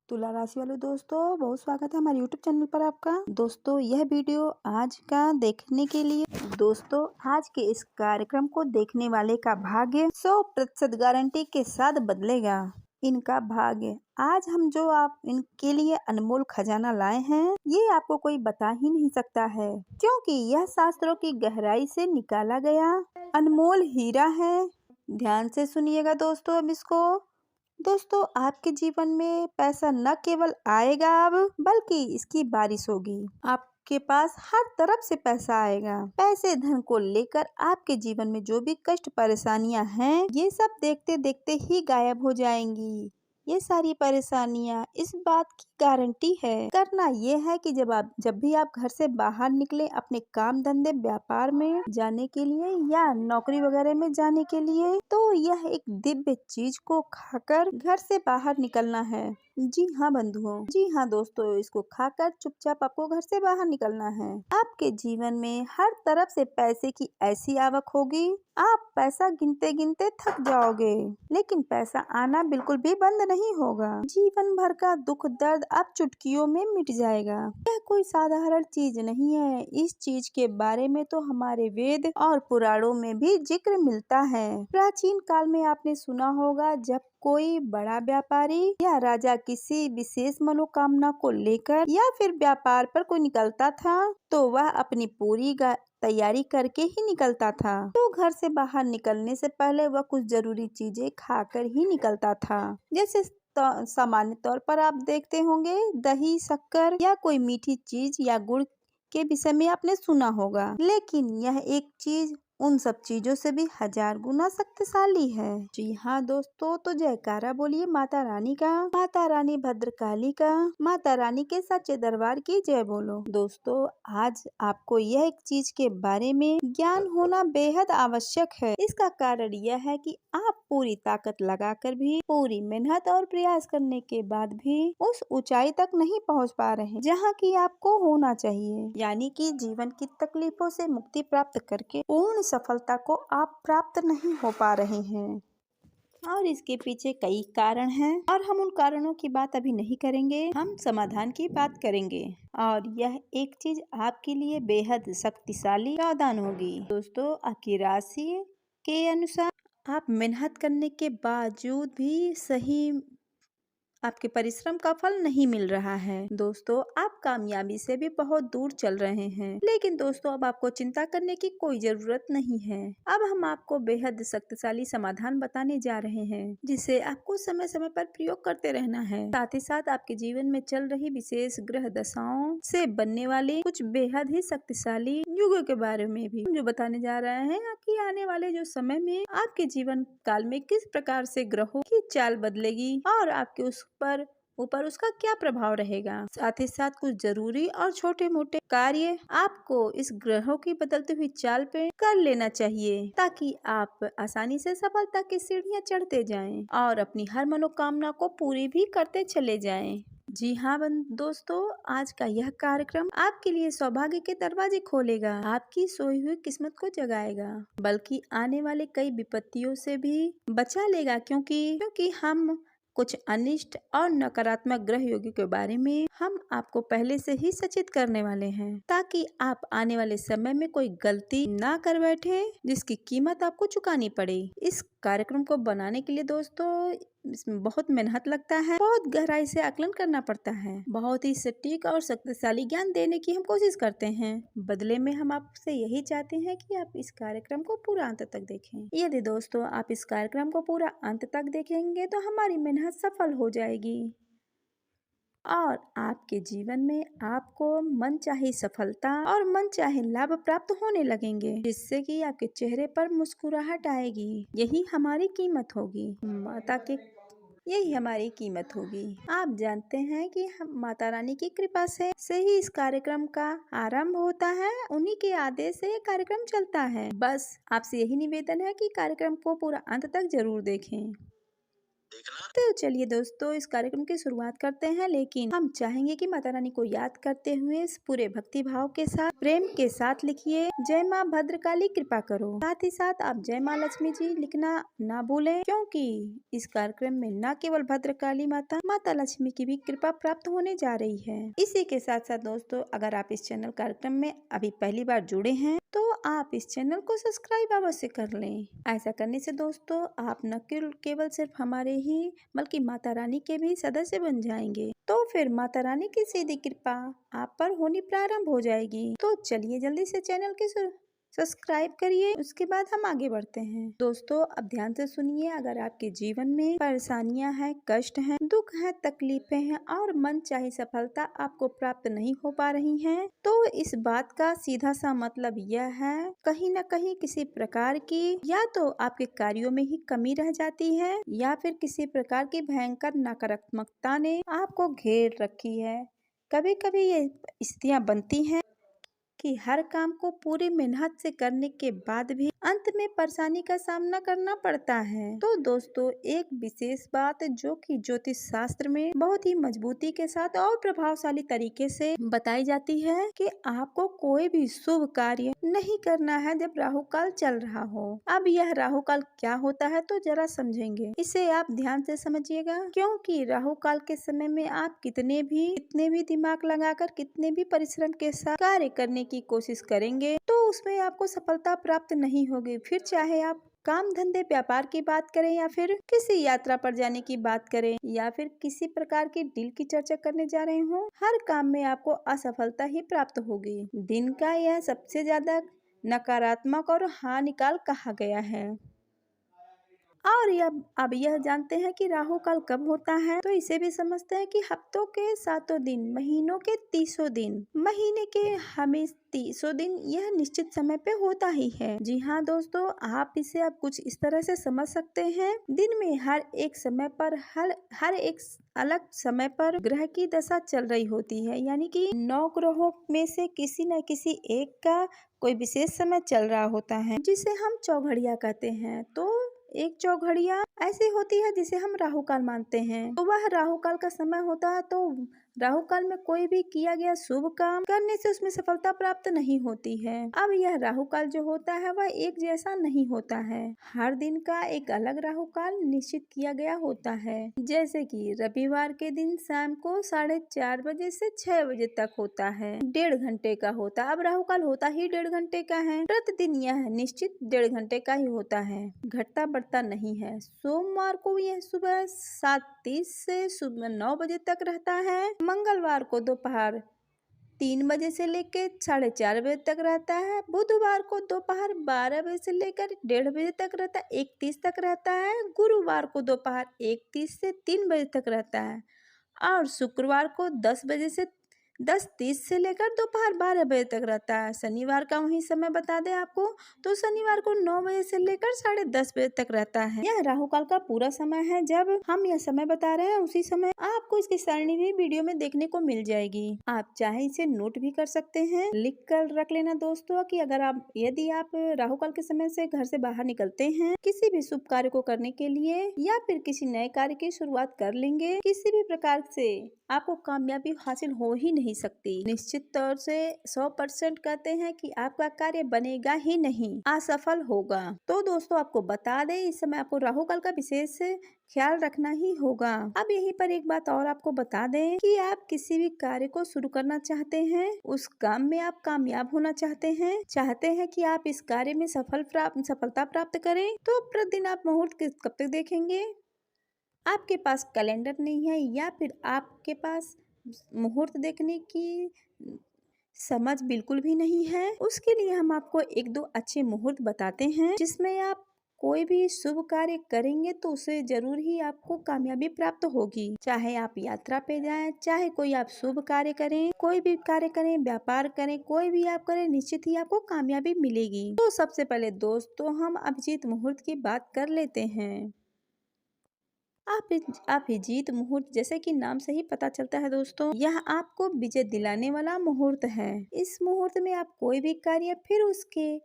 तुला राशि वाले दोस्तों, बहुत स्वागत है हमारे यूट्यूब चैनल पर आपका। दोस्तों यह वीडियो आज का देखने के लिए आज के इस कार्यक्रम को देखने वाले का भाग्य 100% गारंटी के साथ बदलेगा। इनका भाग्य आज हम जो आप इनके लिए अनमोल खजाना लाए हैं, ये आपको कोई बता ही नहीं सकता है, क्योंकि यह शास्त्रों की गहराई से निकाला गया अनमोल हीरा है। ध्यान से सुनिएगा दोस्तों अब इसको। दोस्तों आपके जीवन में पैसा न केवल आएगा अब, बल्कि इसकी बारिश होगी। आपके पास हर तरफ से पैसा आएगा। पैसे धन को लेकर आपके जीवन में जो भी कष्ट परेशानियां हैं, ये सब देखते देखते ही गायब हो जाएंगी। ये सारी परेशानियां इस बात की गारंटी है। करना ये है कि जब भी आप घर से बाहर निकले अपने काम धंधे व्यापार में जाने के लिए या नौकरी वगैरह में जाने के लिए, तो यह एक दिव्य चीज को खाकर घर से बाहर निकलना है। जी हाँ बंधुओं, जी हाँ दोस्तों, इसको खाकर चुपचाप आपको घर से बाहर निकलना है। आपके जीवन में हर तरफ से पैसे की ऐसी आवक होगी, आप पैसा गिनते गिनते थक जाओगे, लेकिन पैसा आना बिल्कुल भी बंद नहीं होगा। जीवन भर का दुख दर्द अब चुटकियों में मिट जाएगा। यह कोई साधारण चीज नहीं है। इस चीज के बारे में तो हमारे वेद और पुराणों में भी जिक्र मिलता है। प्राचीन काल में आपने सुना होगा, जब कोई बड़ा व्यापारी या राजा किसी विशेष मनोकामना को लेकर या फिर व्यापार पर कोई निकलता था, तो वह अपनी पूरी तैयारी करके ही निकलता था। तो घर से बाहर निकलने से पहले वह कुछ जरूरी चीजें खाकर ही निकलता था। जैसे सामान्य तौर पर आप देखते होंगे दही, शक्कर या कोई मीठी चीज या गुड़ के विषय में आपने सुना होगा, लेकिन यह एक चीज उन सब चीजों से भी 1000 गुना शक्तिशाली है। जी हाँ दोस्तों, तो जयकारा बोलिए माता रानी का, माता रानी भद्रकाली का, माता रानी के सच्चे दरबार की जय बोलो। दोस्तों आज आपको यह एक चीज के बारे में ज्ञान होना बेहद आवश्यक है। इसका कारण यह है कि आप पूरी ताकत लगाकर भी, पूरी मेहनत और प्रयास करने के बाद भी उस ऊंचाई तक नहीं पहुंच पा रहे जहां की आपको होना चाहिए। यानी कि जीवन की तकलीफों से मुक्ति प्राप्त करके पूर्ण सफलता को आप प्राप्त नहीं हो पा रहे हैं। और इसके पीछे कई कारण हैं, और हम उन कारणों की बात अभी नहीं करेंगे, हम समाधान की बात करेंगे। और यह एक चीज आपके लिए बेहद शक्तिशाली वरदान होगी। दोस्तों आपकी राशि के अनुसार आप मेहनत करने के बावजूद भी सही आपके परिश्रम का फल नहीं मिल रहा है। दोस्तों आप कामयाबी से भी बहुत दूर चल रहे हैं, लेकिन दोस्तों अब आपको चिंता करने की कोई जरूरत नहीं है। अब हम आपको बेहद शक्तिशाली समाधान बताने जा रहे हैं, जिसे आपको समय समय पर प्रयोग करते रहना है। साथ ही साथ आपके जीवन में चल रही विशेष ग्रह दशाओं से बनने वाले कुछ बेहद ही शक्तिशाली युगों के बारे में भी जो बताने जा रहे हैं, कि आने वाले जो समय में आपके जीवन काल में किस प्रकार से ग्रहों की चाल बदलेगी और आपके ऊपर उसका क्या प्रभाव रहेगा। साथ ही साथ कुछ जरूरी और छोटे मोटे कार्य आपको इस ग्रहों की बदलती हुई चाल पे कर लेना चाहिए, ताकि आप आसानी से सफलता की सीढ़ियां चढ़ते जाएं और अपनी हर मनोकामना को पूरी भी करते चले जाएं। जी हाँ दोस्तों, आज का यह कार्यक्रम आपके लिए सौभाग्य के दरवाजे खोलेगा, आपकी सोई हुई किस्मत को जगाएगा, बल्कि आने वाले कई विपत्तियों से भी बचा लेगा, क्योंकि हम कुछ अनिष्ट और नकारात्मक ग्रह योगी के बारे में हम आपको पहले से ही सचेत करने वाले हैं, ताकि आप आने वाले समय में कोई गलती ना कर बैठे जिसकी कीमत आपको चुकानी पड़े। इस कार्यक्रम को बनाने के लिए दोस्तों इसमें बहुत मेहनत लगता है, बहुत गहराई से आकलन करना पड़ता है, बहुत ही सटीक और शक्तिशाली ज्ञान देने की हम कोशिश करते हैं। बदले में हम आपसे यही चाहते हैं कि आप इस कार्यक्रम को पूरा अंत तक देखें। यदि दोस्तों आप इस कार्यक्रम को पूरा अंत तक देखेंगे तो हमारी मेहनत सफल हो जाएगी और आपके जीवन में आपको मनचाही सफलता और मनचाहे लाभ प्राप्त होने लगेंगे, जिससे कि आपके चेहरे पर मुस्कुराहट आएगी। यही हमारी कीमत होगी, यही हमारी कीमत होगी। आप जानते हैं कि हम माता रानी की कृपा से ही इस कार्यक्रम का आरंभ होता है, उन्हीं के आदेश से ये कार्यक्रम चलता है। बस आपसे यही निवेदन है कि कार्यक्रम को पूरा अंत तक जरूर देखें। देखना। तो चलिए दोस्तों, इस कार्यक्रम की शुरुआत करते हैं, लेकिन हम चाहेंगे कि माता रानी को याद करते हुए इस पूरे भक्ति भाव के साथ, प्रेम के साथ लिखिए जय माँ भद्रकाली कृपा करो। साथ ही साथ आप जय माँ लक्ष्मी जी लिखना ना भूलें, क्योंकि इस कार्यक्रम में न केवल भद्रकाली माता लक्ष्मी की भी कृपा प्राप्त होने जा रही है। इसी के साथ साथ दोस्तों, अगर आप इस चैनल कार्यक्रम में अभी पहली बार जुड़े हैं तो आप इस चैनल को सब्सक्राइब अवश्य कर लें। ऐसा करने से दोस्तों, आप न केवल सिर्फ हमारे ही बल्कि माता रानी के भी सदस्य बन जाएंगे। तो फिर माता रानी की सीधी कृपा आप पर होनी प्रारंभ हो जाएगी। तो चलिए जल्दी से चैनल की सब्सक्राइब करिए, उसके बाद हम आगे बढ़ते हैं। दोस्तों अब ध्यान से सुनिए, अगर आपके जीवन में परेशानियां हैं, कष्ट हैं, दुख है, तकलीफें हैं और मन चाही सफलता आपको प्राप्त नहीं हो पा रही हैं, तो इस बात का सीधा सा मतलब यह है, कहीं न कहीं किसी प्रकार की या तो आपके कार्यों में ही कमी रह जाती है या फिर किसी प्रकार की भयंकर नकारात्मकता ने आपको घेर रखी है। कभी कभी ये स्थितियां बनती हैं कि हर काम को पूरी मेहनत से करने के बाद भी अंत में परेशानी का सामना करना पड़ता है। तो दोस्तों, एक विशेष बात जो कि ज्योतिष शास्त्र में बहुत ही मजबूती के साथ और प्रभावशाली तरीके से बताई जाती है कि आपको कोई भी शुभ कार्य नहीं करना है जब राहु काल चल रहा हो। अब यह राहु काल क्या होता है तो जरा समझेंगे, इसे आप ध्यान से समझिएगा, क्योंकि राहु काल के समय में आप कितने भी दिमाग लगाकर, कितने भी परिश्रम के साथ कार्य करने की कोशिश करेंगे तो उसमें आपको सफलता प्राप्त नहीं होगी। फिर चाहे आप काम धंधे व्यापार की बात करें या फिर किसी यात्रा पर जाने की बात करें या फिर किसी प्रकार की डील की चर्चा करने जा रहे हो, हर काम में आपको असफलता ही प्राप्त होगी। दिन का यह सबसे ज्यादा नकारात्मक और हानिकाल कहा गया है। और अब यह जानते हैं कि राहु काल कब होता है, तो इसे भी समझते हैं कि हफ्तों के 7 दिन, महीनों के 30 दिन, महीने के हमें 30 दिन यह निश्चित समय पे होता ही है। जी हाँ दोस्तों, आप इसे अब कुछ इस तरह से समझ सकते हैं, दिन में हर एक समय पर हर एक अलग समय पर ग्रह की दशा चल रही होती है, यानी कि 9 ग्रहों में से किसी न किसी एक का कोई विशेष समय चल रहा होता है, जिसे हम चौघड़िया कहते हैं। तो एक चौघड़िया ऐसी होती है जिसे हम राहु काल मानते हैं। तो वह राहु काल का समय होता है, तो राहु काल में कोई भी किया गया शुभ काम करने से उसमें सफलता प्राप्त नहीं होती है। अब यह राहु काल जो होता है वह एक जैसा नहीं होता है, हर दिन का एक अलग राहु काल निश्चित किया गया होता है। जैसे कि रविवार के दिन शाम को 4:30 बजे से 6 बजे तक होता है, 1.5 घंटे का होता है। अब राहु काल होता ही 1.5 घंटे का है, प्रतिदिन यह निश्चित 1.5 घंटे का ही होता है, घटता बढ़ता नहीं है। सोमवार को यह सुबह 7:30 से सुबह 9 बजे तक रहता है, मंगलवार को दोपहर 3 बजे से लेकर 4:30 बजे तक रहता है, बुधवार को दोपहर 12 बजे से लेकर 1:30 बजे तक रहता है, 1:30 तक रहता है, गुरुवार को दोपहर 1:30 से 3 बजे तक रहता है और शुक्रवार को 10:30 से लेकर दोपहर 12 बजे तक रहता है। शनिवार का वही समय बता दें आपको, तो शनिवार को 9 बजे से लेकर 10:30 बजे तक रहता है। यह राहु काल का पूरा समय है। जब हम यह समय बता रहे हैं उसी समय आपको इसकी सारणी भी वीडियो में देखने को मिल जाएगी। आप चाहे इसे नोट भी कर सकते हैं, लिख कर रख लेना दोस्तों कि यदि आप राहु काल के समय से घर से बाहर निकलते हैं किसी भी शुभ कार्य को करने के लिए या फिर किसी नए कार्य की शुरुआत कर लेंगे, किसी भी प्रकार से आपको कामयाबी हासिल हो ही नहीं सकती। निश्चित तौर से 100% कहते हैं कि आपका कार्य बनेगा ही नहीं, असफल होगा। तो दोस्तों आपको बता दें, इस समय आपको राहु काल का विशेष ख्याल रखना ही होगा। अब यहीं पर एक बात और आपको बता दें कि आप किसी भी कार्य को शुरू करना चाहते हैं, उस काम में आप कामयाब होना चाहते हैं कि आप इस कार्य में सफलता प्राप्त करें, तो प्रतिदिन आप मुहूर्त कब तक देखेंगे? आपके पास कैलेंडर नहीं है या फिर आपके पास मुहूर्त देखने की समझ बिल्कुल भी नहीं है, उसके लिए हम आपको 1-2 अच्छे मुहूर्त बताते हैं, जिसमें आप कोई भी शुभ कार्य करेंगे तो उसे जरूर ही आपको कामयाबी प्राप्त होगी। चाहे आप यात्रा पे जाएं, चाहे कोई आप शुभ कार्य करें, कोई भी कार्य करें, व्यापार करें, कोई भी आप करें, निश्चित ही आपको कामयाबी मिलेगी। तो सबसे पहले दोस्तों हम अभिजीत मुहूर्त की बात कर लेते हैं। अभिजीत मुहूर्त, जैसे कि नाम से ही पता चलता है दोस्तों, यह आपको विजय दिलाने वाला मुहूर्त है। इस मुहूर्त में आप कोई भी कार्य फिर उसके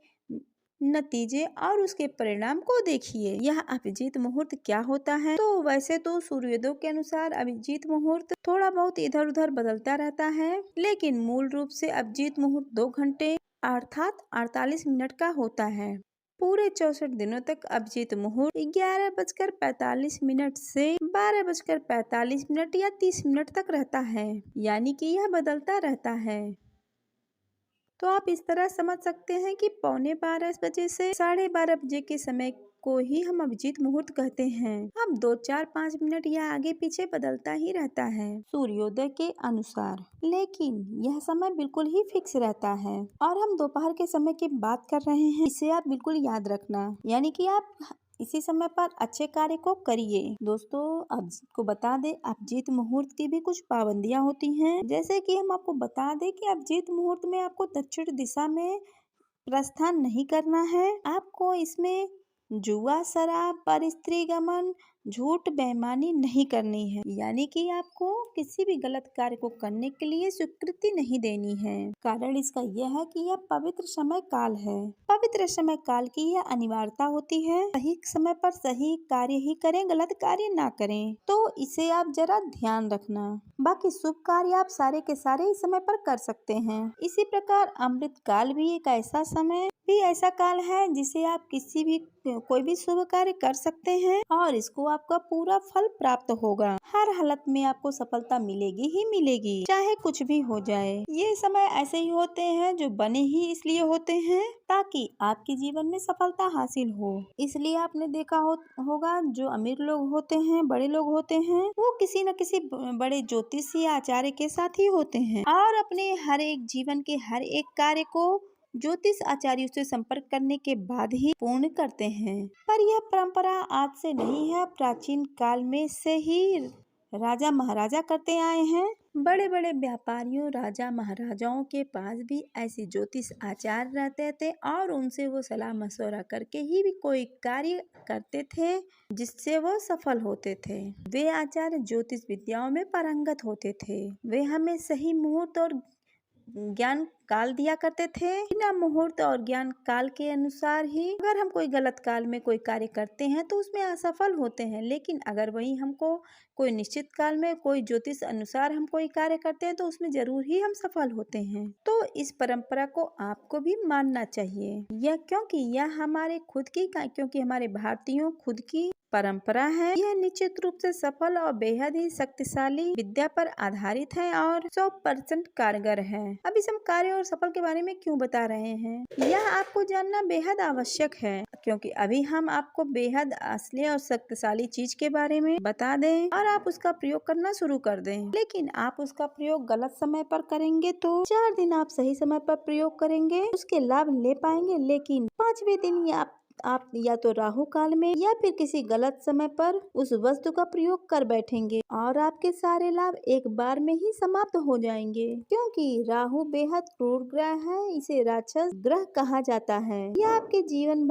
नतीजे और उसके परिणाम को देखिए। यह अभिजीत मुहूर्त क्या होता है? तो वैसे तो सूर्योदय के अनुसार अभिजीत मुहूर्त थोड़ा बहुत इधर उधर बदलता रहता है, लेकिन मूल रूप से अभिजीत मुहूर्त 2 घंटे अर्थात 48 मिनट का होता है। पूरे 64 दिनों तक अभिजीत मुहूर्त 11:45 से 12:45 या 30 मिनट तक रहता है, यानी कि यह बदलता रहता है। तो आप इस तरह समझ सकते हैं कि 11:45 बजे से 12:30 बजे के समय को ही हम अभिजीत मुहूर्त कहते हैं। अब 2, 4, 5 मिनट या आगे पीछे बदलता ही रहता है सूर्योदय के अनुसार, लेकिन यह समय बिल्कुल ही फिक्स रहता है। और हम दोपहर के समय की बात कर रहे हैं, इसे आप बिल्कुल याद रखना, यानी कि आप इसी समय पर अच्छे कार्य को करिए। दोस्तों आपको बता दें, अभिजीत मुहूर्त की भी कुछ पाबंदियां होती हैं, जैसे कि हम आपको बता दें कि अभिजीत मुहूर्त में आपको दक्षिण दिशा में प्रस्थान नहीं करना है। आपको इसमें जुआ, शराब, परस्त्री गमन, झूठ, बेईमानी नहीं करनी है, यानी कि आपको किसी भी गलत कार्य को करने के लिए स्वीकृति नहीं देनी है। कारण इसका यह है कि यह पवित्र समय काल है। पवित्र समय काल की यह अनिवार्यता होती है, सही समय पर सही कार्य ही करें, गलत कार्य ना करें। तो इसे आप जरा ध्यान रखना। बाकी शुभ कार्य आप सारे के सारे इस समय पर कर सकते हैं। इसी प्रकार अमृत काल भी एक ऐसा काल है जिसे आप कोई भी शुभ कार्य कर सकते हैं और इसको आपका पूरा फल प्राप्त होगा। हर हालत में आपको सफलता मिलेगी ही मिलेगी, चाहे कुछ भी हो जाए। ये समय ऐसे ही होते हैं जो बने ही इसलिए होते हैं ताकि आपके जीवन में सफलता हासिल हो। इसलिए आपने देखा होगा जो अमीर लोग होते हैं, बड़े लोग होते हैं, वो किसी न किसी बड़े ज्योतिषी या आचार्य के साथ ही होते हैं और अपने हर एक जीवन के हर एक कार्य को ज्योतिष आचार्यों से संपर्क करने के बाद ही पूर्ण करते हैं। पर यह परंपरा आज से नहीं है, प्राचीन काल में से ही राजा महाराजा करते आए हैं। बड़े बड़े व्यापारियों, राजा महाराजाओं के पास भी ऐसे ज्योतिष आचार्य रहते थे और उनसे वो सलाह मशवरा करके ही भी कोई कार्य करते थे जिससे वो सफल होते थे। वे आचार्य ज्योतिष विद्याओं में पारंगत होते थे। वे हमें सही मुहूर्त और ज्ञान काल दिया करते थे। बिना मुहूर्त और ज्ञान काल के अनुसार ही अगर हम कोई गलत काल में कोई कार्य करते हैं तो उसमें असफल होते हैं, लेकिन अगर वही हमको कोई निश्चित काल में कोई ज्योतिष अनुसार हम कोई कार्य करते हैं तो उसमें जरूर ही हम सफल होते हैं। तो इस परंपरा को आपको भी मानना चाहिए, क्योंकि हमारे भारतीयों खुद की परंपरा है। यह निश्चित रूप से सफल और बेहद ही शक्तिशाली विद्या पर आधारित है और 100% कारगर है। अब इस हम कार्य और सफल के बारे में क्यों बता रहे हैं, यह आपको जानना बेहद आवश्यक है, क्योंकि अभी हम आपको बेहद असली और शक्तिशाली चीज के बारे में बता दें और आप उसका प्रयोग करना शुरू कर दें, लेकिन आप उसका प्रयोग गलत समय पर करेंगे तो 4 दिन आप सही समय पर प्रयोग करेंगे, उसके लाभ ले पाएंगे, लेकिन 5वें दिन आप या तो राहु काल में या फिर किसी गलत समय पर उस वस्तु का प्रयोग कर बैठेंगे और आपके सारे लाभ एक बार में ही समाप्त हो जाएंगे। क्योंकि राहु बेहद क्रूर ग्रह है, इसे राक्षस ग्रह कहा जाता है। यह आपके जीवन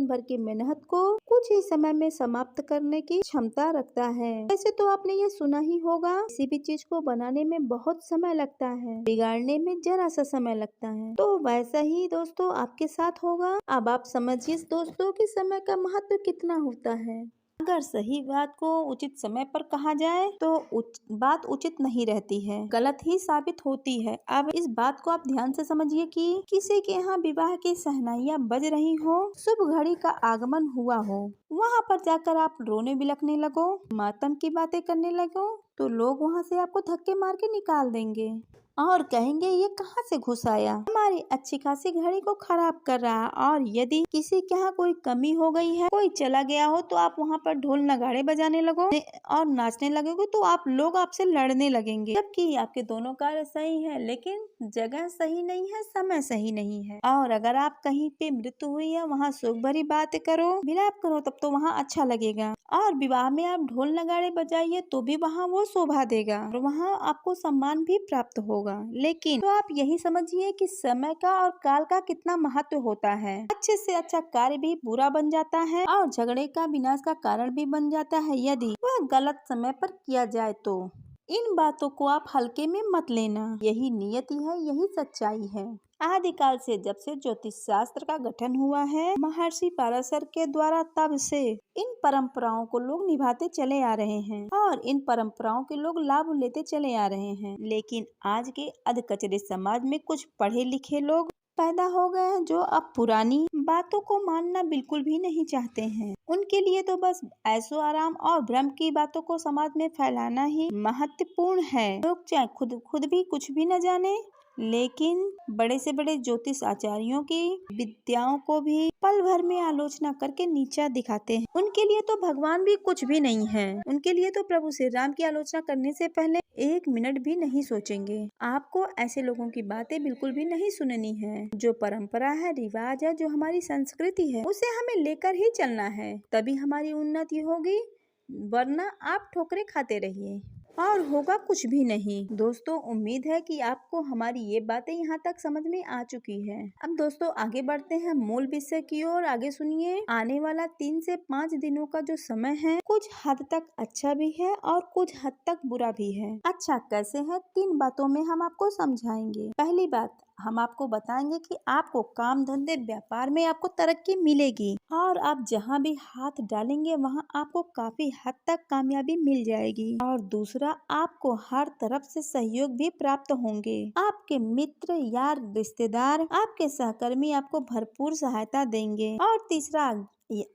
भर की मेहनत को कुछ ही समय में समाप्त करने की क्षमता रखता है। वैसे तो आपने ये सुना ही होगा, किसी भी चीज को बनाने में बहुत समय लगता है, बिगाड़ने में जरा सा समय लगता है। तो वैसा ही दोस्तों आपके साथ होगा। अब आप समझिए दोस्तों कि समय का महत्व कितना होता है। अगर सही बात को उचित समय पर कहा जाए तो बात उचित नहीं रहती है, गलत ही साबित होती है। अब इस बात को आप ध्यान से समझिए कि किसी के यहाँ विवाह की शहनाइयाँ बज रही हो, शुभ घड़ी का आगमन हुआ हो, वहाँ पर जाकर आप रोने बिलखने लगो, मातम की बातें करने लगो, तो लोग वहाँ से आपको धक्के मार के निकाल देंगे और कहेंगे ये कहाँ से घुस आया, हमारी अच्छी खासी घड़ी को खराब कर रहा है। और यदि किसी के यहाँ कोई कमी हो गई है, कोई चला गया हो, तो आप वहाँ पर ढोल नगाड़े बजाने लगो और नाचने लगोगे, तो लोग आपसे लड़ने लगेंगे, जबकि आपके दोनों कार्य सही है, लेकिन जगह सही नहीं है, समय सही नहीं है। और अगर आप कहीं पे मृत्यु हुई है, वहाँ सुख भरी बात करो, विलाप करो, तब तो वहाँ अच्छा लगेगा। और विवाह में आप ढोल नगाड़े बजाइए तो भी वहाँ वो शोभा देगा और वहाँ आपको सम्मान भी प्राप्त होगा। लेकिन तो आप यही समझिए कि समय का और काल का कितना महत्व होता है। अच्छे से अच्छा कार्य भी बुरा बन जाता है और झगड़े का विनाश का कारण भी बन जाता है, यदि वह गलत समय पर किया जाए तो। इन बातों को आप हल्के में मत लेना। यही नियति है, यही सच्चाई है। आदिकाल से जब से ज्योतिष शास्त्र का गठन हुआ है महर्षि पराशर के द्वारा, तब से इन परंपराओं को लोग निभाते चले आ रहे हैं और इन परंपराओं के लोग लाभ लेते चले आ रहे हैं। लेकिन आज के अधकचरे समाज में कुछ पढ़े लिखे लोग पैदा हो गए हैं जो अब पुरानी बातों को मानना बिल्कुल भी नहीं चाहते हैं। उनके लिए तो बस ऐशो आराम और भ्रम की बातों को समाज में फैलाना ही महत्वपूर्ण है। लोग चाहे खुद भी कुछ भी न जाने, लेकिन बड़े से बड़े ज्योतिष आचार्यों की विद्याओं को भी पल भर में आलोचना करके नीचा दिखाते हैं। उनके लिए तो भगवान भी कुछ भी नहीं है। उनके लिए तो प्रभु श्री राम की आलोचना करने से पहले 1 मिनट भी नहीं सोचेंगे। आपको ऐसे लोगों की बातें बिल्कुल भी नहीं सुननी है। जो परंपरा है, रिवाज है, जो हमारी संस्कृति है, उसे हमें लेकर ही चलना है, तभी हमारी उन्नति होगी, वरना आप ठोकरे खाते रहिए और होगा कुछ भी नहीं। दोस्तों, उम्मीद है कि आपको हमारी ये बातें यहाँ तक समझ में आ चुकी है। अब दोस्तों आगे बढ़ते हैं मूल विषय की ओर। आगे सुनिए। आने वाला 3 से 5 दिनों का जो समय है कुछ हद तक अच्छा भी है और कुछ हद तक बुरा भी है। अच्छा कैसे है, 3 बातों में हम आपको समझाएंगे। पहली बात, हम आपको बताएंगे कि आपको काम धंधे व्यापार में आपको तरक्की मिलेगी और आप जहां भी हाथ डालेंगे वहां आपको काफी हद तक कामयाबी मिल जाएगी। और दूसरा, आपको हर तरफ से सहयोग भी प्राप्त होंगे। आपके मित्र, यार, रिश्तेदार, आपके सहकर्मी आपको भरपूर सहायता देंगे। और तीसरा,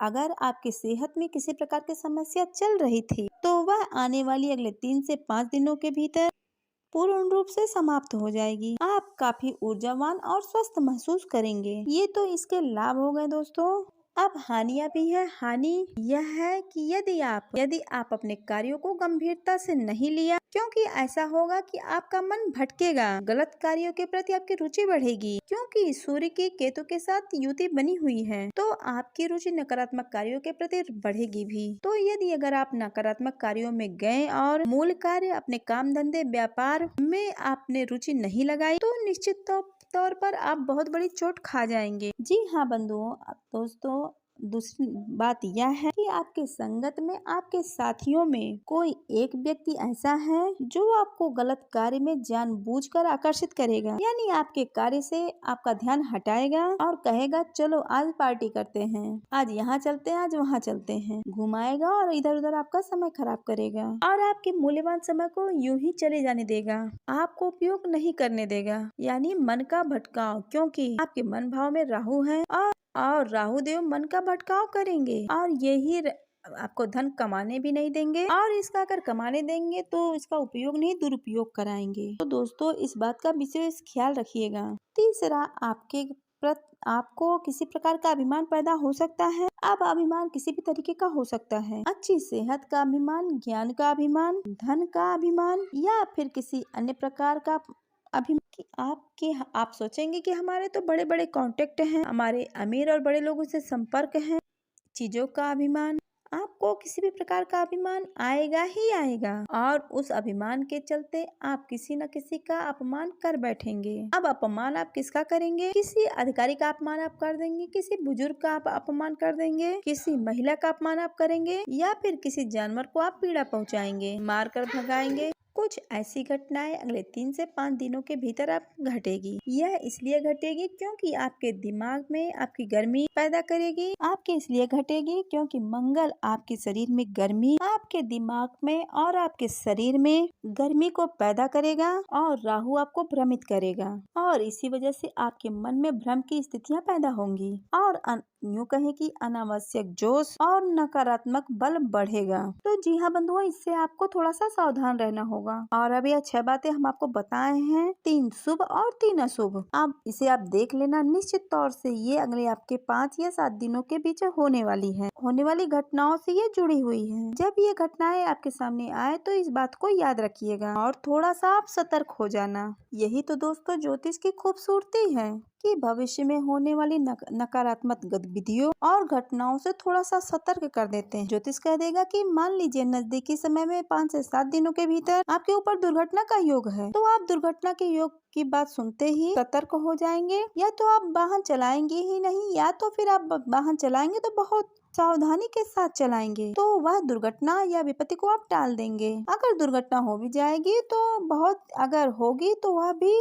अगर आपकी सेहत में किसी प्रकार की समस्या चल रही थी तो वह आने वाली अगले 3 से 5 दिनों के भीतर पूर्ण रूप से समाप्त हो जाएगी। आप काफी ऊर्जावान और स्वस्थ महसूस करेंगे। ये तो इसके लाभ हो गए दोस्तों। अब हानियां भी है। हानि यह है कि यदि आप अपने कार्यों को गंभीरता से नहीं लिया, क्योंकि ऐसा होगा कि आपका मन भटकेगा, गलत कार्यों के प्रति आपकी रुचि बढ़ेगी, क्योंकि सूर्य की केतु के साथ युति बनी हुई है, तो आपकी रुचि नकारात्मक कार्यों के प्रति बढ़ेगी भी। तो यदि अगर आप नकारात्मक कार्यों में गए और मूल कार्य अपने काम धंधे व्यापार में आपने रुचि नहीं लगाई, तो निश्चित तौर पर आप बहुत बड़ी चोट खा जाएंगे। जी हाँ बंधुओं, दोस्तों, दूसरी बात यह है कि आपके संगत में, आपके साथियों में कोई एक व्यक्ति ऐसा है जो आपको गलत कार्य में जानबूझकर आकर्षित करेगा, यानी आपके कार्य से आपका ध्यान हटाएगा और कहेगा चलो आज पार्टी करते हैं, आज यहाँ चलते हैं, आज वहाँ चलते हैं, घुमाएगा और इधर उधर आपका समय खराब करेगा और आपके मूल्यवान समय को यूं ही चले जाने देगा, आपको उपयोग नहीं करने देगा, यानी मन का भटकाव, क्योंकि आपके मन भाव में राहु है और राहु देव मन का भटकाव करेंगे और यही आपको धन कमाने भी नहीं देंगे और इसका अगर कमाने देंगे तो इसका उपयोग नहीं, दुरुपयोग कराएंगे। तो दोस्तों इस बात का विशेष ख्याल रखिएगा। तीसरा, आपको किसी प्रकार का अभिमान पैदा हो सकता है। अब अभिमान किसी भी तरीके का हो सकता है। अच्छी सेहत का अभिमान, ज्ञान का अभिमान, धन का अभिमान या फिर किसी अन्य प्रकार का आप सोचेंगे कि हमारे तो बड़े बड़े कांटेक्ट हैं, हमारे अमीर और बड़े लोगों से संपर्क है। चीजों का अभिमान, आपको किसी भी प्रकार का अभिमान आएगा ही आएगा और उस अभिमान के चलते आप किसी न किसी का अपमान कर बैठेंगे। अब अपमान आप किसका करेंगे? किसी अधिकारी का अपमान आप कर देंगे, किसी बुजुर्ग का आप अपमान कर देंगे, किसी महिला का अपमान आप करेंगे या फिर किसी जानवर को आप पीड़ा पहुंचाएंगे, मार कर भगाएंगे। कुछ ऐसी घटनाएं अगले 3 से 5 दिनों के भीतर आप घटेगी। यह इसलिए घटेगी क्योंकि आपके दिमाग में आपकी गर्मी पैदा करेगी। आपके इसलिए घटेगी क्योंकि मंगल आपके शरीर में गर्मी, आपके दिमाग में और आपके शरीर में गर्मी को पैदा करेगा और राहु आपको भ्रमित करेगा और इसी वजह से आपके मन में भ्रम की स्थितियां पैदा होंगी और यूँ कहे कि अनावश्यक जोश और नकारात्मक बल बढ़ेगा। तो जी हाँ बंधुओं, इससे आपको थोड़ा सा सावधान रहना होगा। और अब ये 6 बातें हम आपको बताए हैं, 3 शुभ और 3 अशुभ। अब इसे आप देख लेना, निश्चित तौर से ये अगले आपके 5 या 7 दिनों के बीच होने वाली है, होने वाली घटनाओं से ये जुड़ी हुई है। जब ये घटनाएं आपके सामने आए तो इस बात को याद रखिएगा और थोड़ा सा आप सतर्क हो जाना। यही तो दोस्तों ज्योतिष की खूबसूरती है कि भविष्य में होने वाली नकारात्मक गतिविधियों और घटनाओं से थोड़ा सा सतर्क कर देते हैं। ज्योतिष कह देगा कि मान लीजिए नजदीकी समय में 5 से 7 दिनों के भीतर आपके ऊपर दुर्घटना का योग है, तो आप दुर्घटना के योग की बात सुनते ही सतर्क हो जाएंगे, या तो आप वाहन चलाएंगे ही नहीं, या तो फिर आप वाहन चलाएंगे तो बहुत सावधानी के साथ चलाएंगे, तो वह दुर्घटना या विपत्ति को आप टाल देंगे। अगर दुर्घटना हो भी जाएगी तो बहुत, अगर होगी तो वह भी,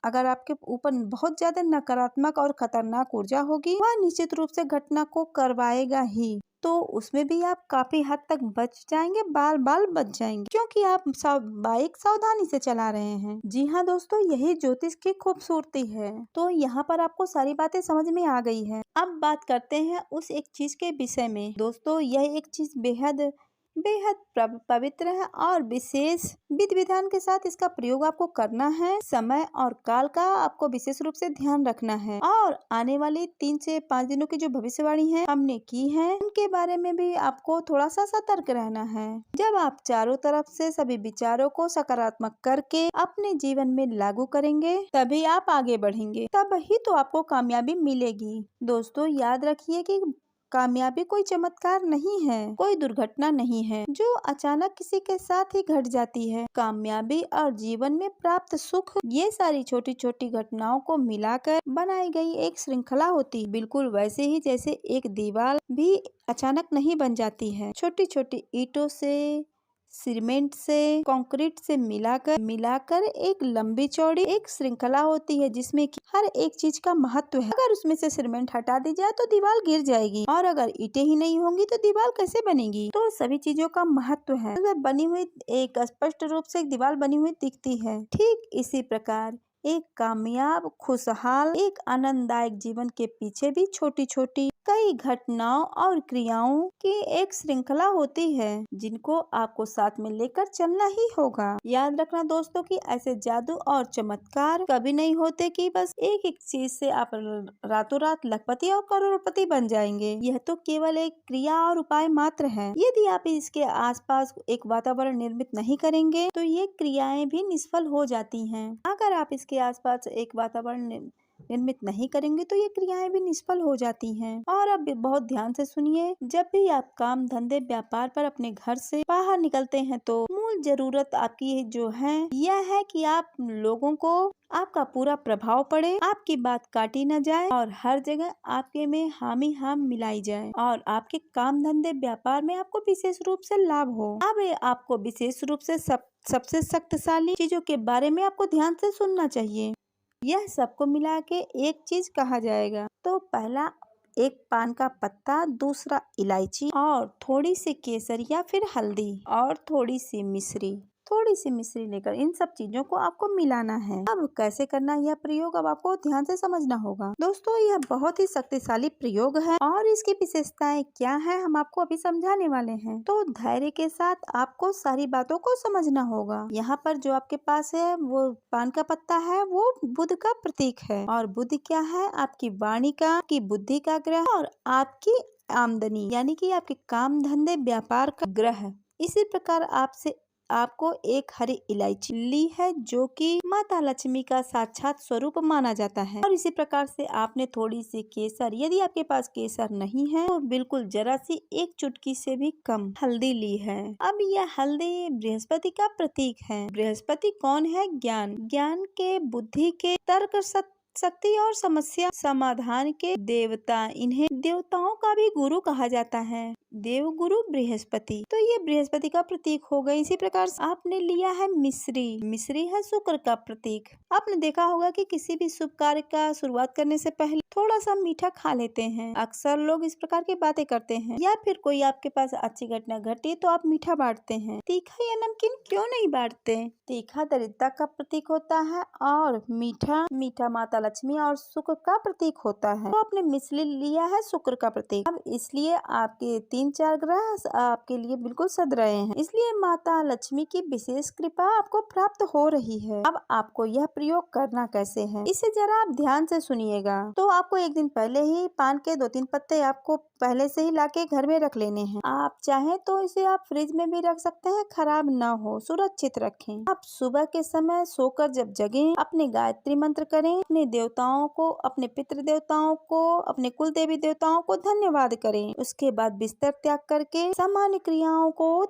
अगर आपके ऊपर बहुत ज्यादा नकारात्मक और खतरनाक ऊर्जा होगी, वह निश्चित रूप से घटना को करवाएगा ही, तो उसमें भी आप काफी हद तक बच जाएंगे, बाल बाल बच जाएंगे, क्योंकि आप बाइक सावधानी से चला रहे हैं। जी हाँ दोस्तों, यही ज्योतिष की खूबसूरती है। तो यहाँ पर आपको सारी बातें समझ में आ गई है। अब बात करते हैं उस एक चीज के विषय में। दोस्तों, यह एक चीज बेहद बेहद पवित्र है और विशेष विधि विधान के साथ इसका प्रयोग आपको करना है। समय और काल का आपको विशेष रूप से ध्यान रखना है, और आने वाली 3 से 5 दिनों की जो भविष्यवाणी है हमने की है, उनके बारे में भी आपको थोड़ा सा सतर्क रहना है। जब आप चारों तरफ से सभी विचारों को सकारात्मक करके अपने जीवन में लागू करेंगे, तभी आप आगे बढ़ेंगे, तब ही तो आपको कामयाबी मिलेगी। दोस्तों, याद रखिए कि कामयाबी कोई चमत्कार नहीं है, कोई दुर्घटना नहीं है जो अचानक किसी के साथ ही घट जाती है। कामयाबी और जीवन में प्राप्त सुख, ये सारी छोटी छोटी घटनाओं को मिलाकर बनाई गई एक श्रृंखला होती है। बिल्कुल वैसे ही जैसे एक दीवार भी अचानक नहीं बन जाती है, छोटी छोटी ईंटों से, सीमेंट से, कंक्रीट से मिलाकर एक लंबी चौड़ी एक श्रृंखला होती है, जिसमें कि हर एक चीज का महत्व है। अगर उसमें से सीमेंट हटा दी जाए तो दीवार गिर जाएगी, और अगर ईंटें ही नहीं होंगी तो दीवार कैसे बनेगी। तो सभी चीजों का महत्व है, तो बनी हुई एक स्पष्ट रूप से एक दीवार बनी हुई दिखती है। ठीक इसी प्रकार एक कामयाब, खुशहाल, एक आनंददायक जीवन के पीछे भी छोटी छोटी कई घटनाओं और क्रियाओं की एक श्रृंखला होती है, जिनको आपको साथ में लेकर चलना ही होगा। याद रखना दोस्तों कि ऐसे जादू और चमत्कार कभी नहीं होते कि बस एक एक चीज से आप रातों रात लखपति और करोड़पति बन जाएंगे। यह तो केवल एक क्रिया और उपाय मात्र है। यदि आप इसके आसपास एक वातावरण निर्मित नहीं करेंगे तो ये क्रियाएं भी निष्फल हो जाती हैं। अगर आप इसके आसपास एक वातावरण निर्मित नहीं करेंगे तो ये क्रियाएं भी निष्फल हो जाती हैं। और अब बहुत ध्यान से सुनिए, जब भी आप काम धंधे व्यापार पर अपने घर से बाहर निकलते हैं तो मूल जरूरत आपकी जो है यह है कि आप लोगों को आपका पूरा प्रभाव पड़े, आपकी बात काटी न जाए और हर जगह आपके में हामी हाम मिलाई जाए, और आपके काम धंधे व्यापार में आपको विशेष रूप से लाभ हो। अब आपको विशेष रूप से सबसे शक्तिशाली चीजों के बारे में आपको ध्यान से सुनना चाहिए। यह सबको मिला के एक चीज कहा जाएगा। तो पहला, एक पान का पत्ता, दूसरा इलायची, और थोड़ी सी केसर या फिर हल्दी, और थोड़ी सी मिश्री लेकर इन सब चीजों को आपको मिलाना है। अब कैसे करना है यह प्रयोग, अब आपको ध्यान से समझना होगा। दोस्तों, यह बहुत ही शक्तिशाली प्रयोग है और इसकी विशेषताएं क्या है हम आपको अभी समझाने वाले हैं। तो धैर्य के साथ आपको सारी बातों को समझना होगा। यहाँ पर जो आपके पास है वो पान का पत्ता है, वो बुध का प्रतीक है। और बुध क्या है? आपकी वाणी का, आपकी बुद्धि का ग्रह और आपकी आमदनी यानी कि आपके काम धंधे व्यापार का ग्रह। इसी प्रकार आपको एक हरी इलायची ली है, जो कि माता लक्ष्मी का साक्षात स्वरूप माना जाता है। और इसी प्रकार से आपने थोड़ी सी केसर, यदि आपके पास केसर नहीं है तो बिल्कुल जरा सी एक चुटकी से भी कम हल्दी ली है। अब यह हल्दी बृहस्पति का प्रतीक है। बृहस्पति कौन है? ज्ञान के, बुद्धि के, तर्क शक्ति और समस्या समाधान के देवता। इन्हें देवताओं का भी गुरु कहा जाता है, देव गुरु बृहस्पति। तो ये बृहस्पति का प्रतीक हो गए। इसी प्रकार आपने लिया है मिश्री है शुक्र का प्रतीक। आपने देखा होगा कि किसी भी शुभ कार्य का शुरुआत करने से पहले थोड़ा सा मीठा खा लेते हैं। अक्सर लोग इस प्रकार की बातें करते हैं, या फिर कोई आपके पास अच्छी घटना घटी तो आप मीठा बांटते हैं। तीखा या नमकीन क्यों नहीं बांटते? तीखा दरिद्रता का प्रतीक होता है और मीठा माता लक्ष्मी और शुक्र का प्रतीक होता है। तो आपने मिश्री लिया है शुक्र का प्रतीक। अब इसलिए आपके 3-4 ग्रह आपके लिए बिल्कुल सद रहे हैं, इसलिए माता लक्ष्मी की विशेष कृपा आपको प्राप्त हो रही है। अब आपको यह प्रयोग करना कैसे है, इसे जरा आप ध्यान से सुनिएगा। तो आपको एक दिन पहले ही पान के 2-3 पत्ते आपको पहले से ही लाके घर में रख लेने हैं। आप चाहें तो इसे आप फ्रिज में भी रख सकते हैं, खराब ना हो, सुरक्षित रखें। आप सुबह के समय सोकर जब जगें, अपने गायत्री मंत्र करें, अपने देवताओं को, अपने पितृ देवताओं को, अपने कुल देवी देवताओं को धन्यवाद करें। उसके बाद बिस्तर त्याग करके सामान्य क्रियाओं को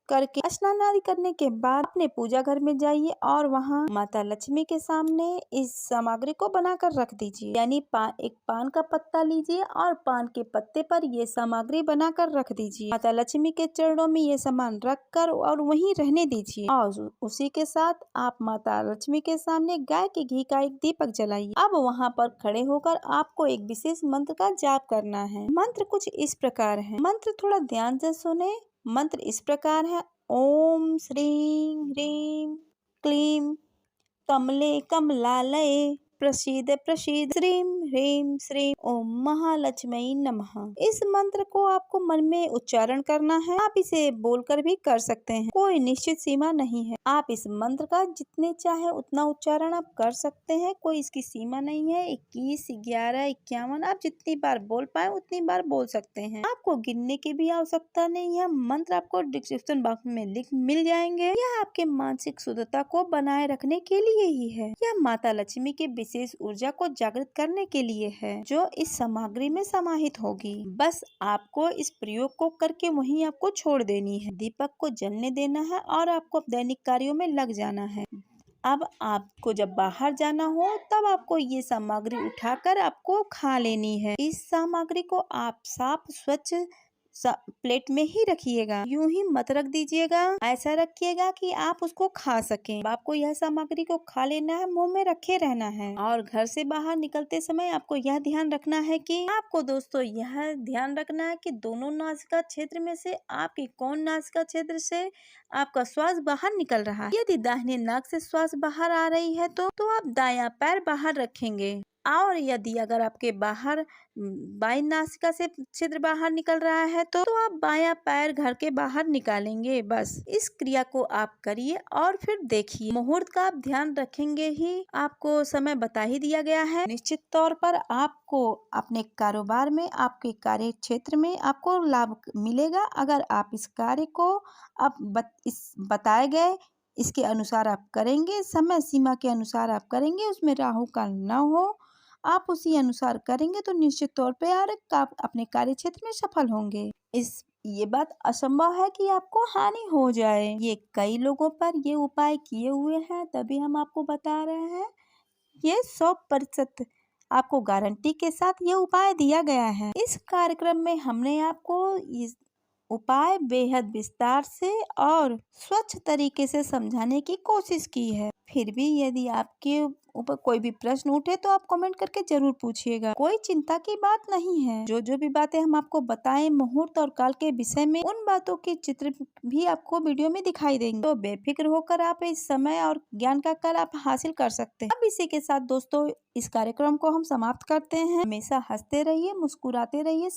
करके स्नान आदि करने के बाद अपने पूजा घर में जाइए और वहाँ माता लक्ष्मी के सामने इस सामग्री को बनाकर रख दीजिए। यानी एक पान का पत्ता लीजिए और पान के पत्ते पर ये सामग्री बनाकर रख दीजिए। माता लक्ष्मी के चरणों में ये सामान रखकर और वहीं रहने दीजिए और उसी के साथ आप माता लक्ष्मी के सामने गाय के घी का एक दीपक जलाइए। अब वहाँ पर खड़े होकर आपको एक विशेष मंत्र का जाप करना है। मंत्र कुछ इस प्रकार है, मंत्र थोड़ा ध्यान से सुने। मंत्र इस प्रकार है, ओम श्रीं ह्रीं क्लीं कमले कमलालये प्रसीद प्रसीद श्रीं ह्रीं श्रीं ओम महालक्ष्मी नमः। इस मंत्र को आपको मन में उच्चारण करना है। आप इसे बोलकर भी कर सकते हैं, कोई निश्चित सीमा नहीं है। आप इस मंत्र का जितने चाहे उतना उच्चारण आप कर सकते हैं, कोई इसकी सीमा नहीं है। 21, 11, 51 आप जितनी बार बोल पाए उतनी बार बोल सकते हैं। आपको गिनने की भी आवश्यकता नहीं है। मंत्र आपको डिस्क्रिप्शन बॉक्स में लिंक मिल जाएंगे। यह आपके मानसिक शुद्धता को बनाए रखने के लिए ही है। यह माता लक्ष्मी के विशेष ऊर्जा को जागृत करने के लिए है, जो इस सामग्री में समाहित होगी। बस आपको इस प्रयोग को करके वहीं आपको छोड़ देनी है। दीपक को जलने देना है और आपको दैनिक कार्यों में लग जाना है। अब आपको जब बाहर जाना हो तब आपको ये सामग्री उठाकर आपको खा लेनी है। इस सामग्री को आप साफ स्वच्छ प्लेट में ही रखिएगा, यूं ही मत रख दीजिएगा। ऐसा रखिएगा कि आप उसको खा सकें। आपको यह सामग्री को खा लेना है, मुंह में रखे रहना है। और घर से बाहर निकलते समय आपको यह ध्यान रखना है कि आपको दोस्तों यह ध्यान रखना है कि दोनों नासिका क्षेत्र में से आपकी कौन नासिका क्षेत्र से आपका श्वास बाहर निकल रहा है। यदि दाहिने नाक से श्वास बाहर आ रही है तो आप दायां पैर बाहर रखेंगे, और यदि अगर आपके बाहर बाईं नासिका से छिद्र बाहर निकल रहा है तो आप बायां पैर घर के बाहर निकालेंगे। बस इस क्रिया को आप करिए और फिर देखिए। मुहूर्त का आप ध्यान रखेंगे ही, आपको समय बता ही दिया गया है। निश्चित तौर पर आपको अपने कारोबार में, आपके कार्य क्षेत्र में आपको लाभ मिलेगा अगर आप इस कार्य को इस बताए गए इसके अनुसार आप करेंगे, समय सीमा के अनुसार आप करेंगे, उसमें राहु काल न हो, आप उसी अनुसार करेंगे तो निश्चित तौर पे आप अपने कार्य क्षेत्र में सफल होंगे। ये बात असंभव है कि आपको हानि हो जाए। ये कई लोगों पर ये उपाय किए हुए हैं, तभी हम आपको बता रहे हैं। ये 100% आपको गारंटी के साथ ये उपाय दिया गया है। इस कार्यक्रम में हमने आपको इस उपाय बेहद विस्तार से और स्वच्छ तरीके से समझाने की कोशिश की है। फिर भी यदि आपके ऊपर कोई भी प्रश्न उठे तो आप कमेंट करके जरूर पूछिएगा। कोई चिंता की बात नहीं है। जो भी बातें हम आपको बताएं मुहूर्त और काल के विषय में, उन बातों के चित्र भी आपको वीडियो में दिखाई देंगे, तो बेफिक्र होकर आप इस समय और ज्ञान का कल आप हासिल कर सकते हैं। अब इसी के साथ दोस्तों इस कार्यक्रम को हम समाप्त करते हैं। हमेशा हंसते रहिए, मुस्कुराते रहिए।